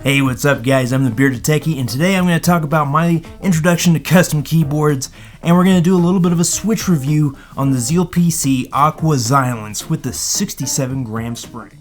Hey, what's up guys? I'm the Bearded Techie, and today I'm going to talk about my introduction to custom keyboards, and we're going to do a little bit of a switch review on the Zeal PC Aqua Zilents with the 67 gram spring.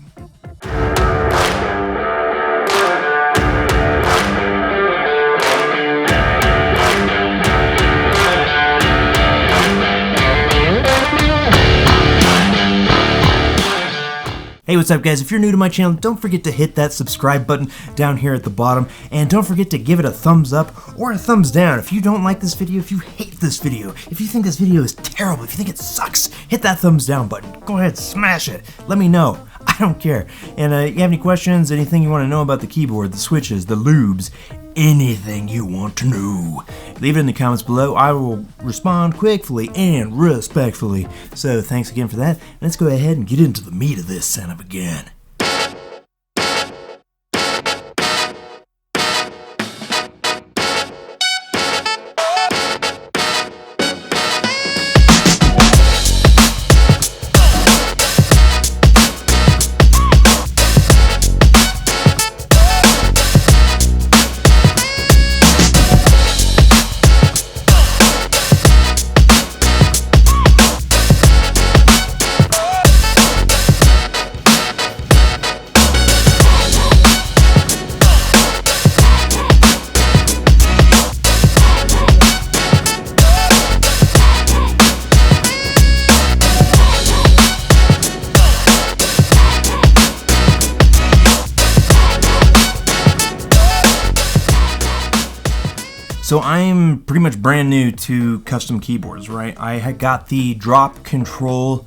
Hey, what's up guys? If you're new to my channel, don't forget to hit that subscribe button down here at the bottom, and don't forget to give it a thumbs up or a thumbs down. If you don't like this video, if you hate this video, if you think this video is terrible, if you think it sucks, hit that thumbs down button. Go ahead, smash it. Let me know. I don't care. And you have any questions, anything you want to know about the keyboard, the switches, the lubes, anything you want to know, leave it in the comments below. I will respond quickly and respectfully. So thanks again for that. Let's go ahead and get into the meat of this son of a gun. So I'm pretty much brand new to custom keyboards, right? I had got the Drop CTRL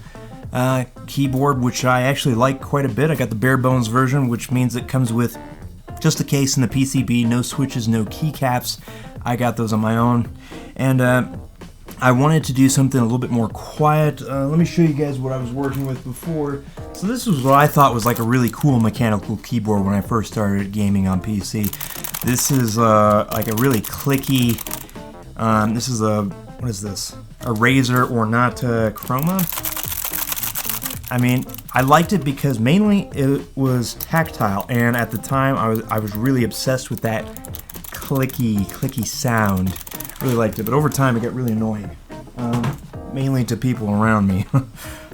keyboard, which I actually like quite a bit. I got the bare bones version, which means it comes with just the case and the PCB, no switches, no keycaps. I got those on my own. And I wanted to do something a little bit more quiet. Let me show you guys what I was working with before. So this was what I thought was like a really cool mechanical keyboard when I first started gaming on PC. This is like a really clicky, this is a, what is this? A Razer Ornata Chroma. I mean, I liked it because mainly it was tactile, and at the time I was really obsessed with that clicky sound. Really liked it, but over time it got really annoying, mainly to people around me.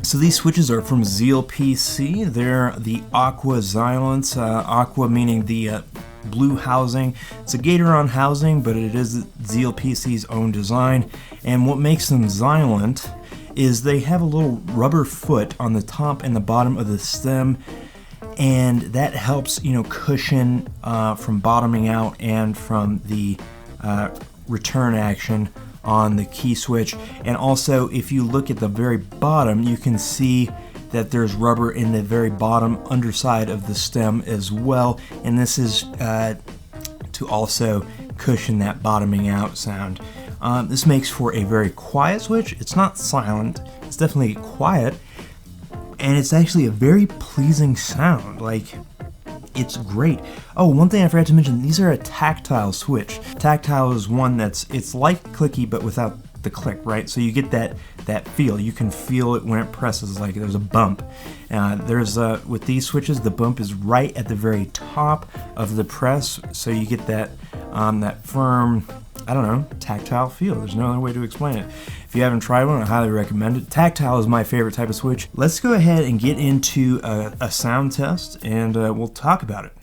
So these switches are from Zeal PC. They're the Aqua Zilents, Aqua meaning the blue housing. It's a Gatoron housing, but it is Zeal PC's own design. And what makes them Zilent is they have a little rubber foot on the top and the bottom of the stem, and that helps, you know, cushion from bottoming out and from the return action on the key switch. And also, if you look at the very bottom, you can see that there's rubber in the very bottom underside of the stem as well, and this is to also cushion that bottoming out sound. This makes for a very quiet switch. It's not silent, it's definitely quiet, and it's actually a very pleasing sound. Like, it's great. Oh, one thing I forgot to mention, these are a tactile switch. Tactile is one it's like clicky but without the click, right? So you get that feel. You can feel it when it presses, like there's a bump. With these switches, the bump is right at the very top of the press, so you get that that firm, I don't know, tactile feel. There's no other way to explain it. If you haven't tried one, I highly recommend it. Tactile is my favorite type of switch. Let's go ahead and get into a sound test, and we'll talk about it.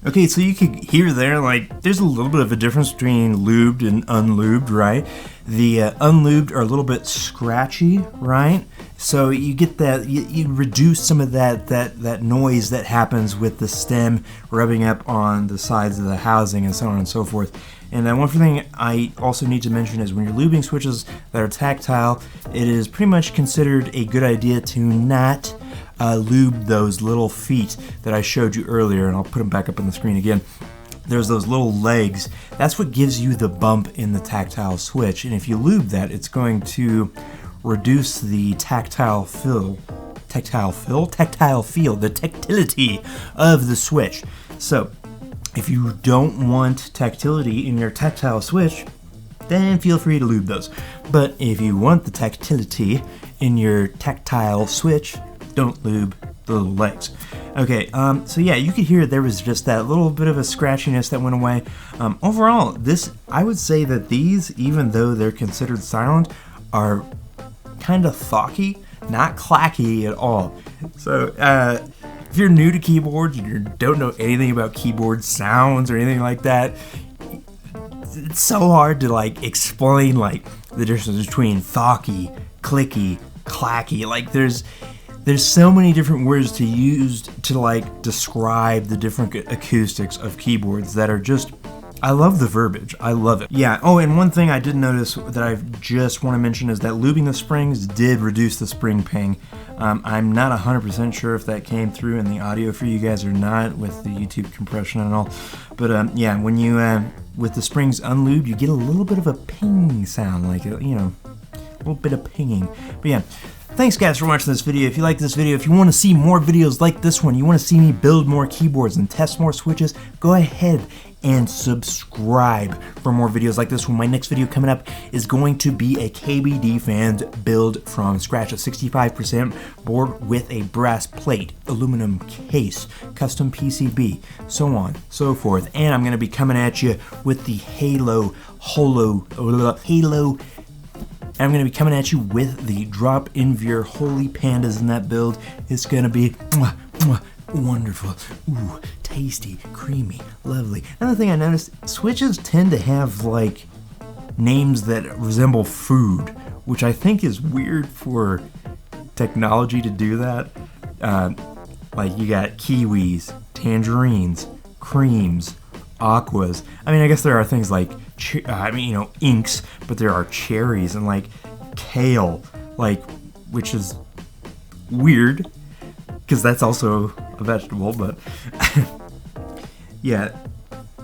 Okay, so you can hear there, like, there's a little bit of a difference between lubed and unlubed, right? The unlubed are a little bit scratchy, right? So you get that, you reduce some of that noise that happens with the stem rubbing up on the sides of the housing and so on and so forth. And one thing I also need to mention is when you're lubing switches that are tactile, it is pretty much considered a good idea to not lube those little feet that I showed you earlier, and I'll put them back up on the screen again. There's those little legs. That's what gives you the bump in the tactile switch, and if you lube that, it's going to reduce the tactile feel, the tactility of the switch. So if you don't want tactility in your tactile switch, then feel free to lube those. But if you want the tactility in your tactile switch, don't lube the little legs. Okay, so yeah, you could hear there was just that little bit of a scratchiness that went away. Overall, I would say that these, even though they're considered silent, are kind of thocky, not clacky at all. So if you're new to keyboards and you don't know anything about keyboard sounds or anything like that, it's so hard to like explain like the difference between thocky, clicky, clacky. Like there's so many different words to use to like describe the different acoustics of keyboards that are just, I love the verbiage. I love it. Yeah. Oh, and one thing I did notice that I just want to mention is that lubing the springs did reduce the spring ping. I'm not 100% sure if that came through in the audio for you guys or not with the YouTube compression and all. But yeah, when you, with the springs unlubed, you get a little bit of a ping sound, like, a little bit of pinging. But yeah. Thanks guys for watching this video. If you like this video, if you want to see more videos like this one, you want to see me build more keyboards and test more switches, go ahead and subscribe for more videos like this one. My next video coming up is going to be a KBD fans build from scratch, a 65% board with a brass plate, aluminum case, custom PCB, so on, so forth. And I'm going to be coming at you with the Halo. I'm going to be coming at you with the Drop Invure Holy Pandas in that build. It's going to be wonderful. Ooh, tasty, creamy, lovely. Another thing I noticed, switches tend to have like names that resemble food, which I think is weird for technology to do that. Like you got kiwis, tangerines, creams, aquas. I mean, I guess there are things like inks, but there are cherries and like kale, like, which is weird because that's also a vegetable, but yeah.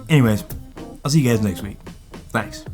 Anyways, I'll see you guys next week. Thanks.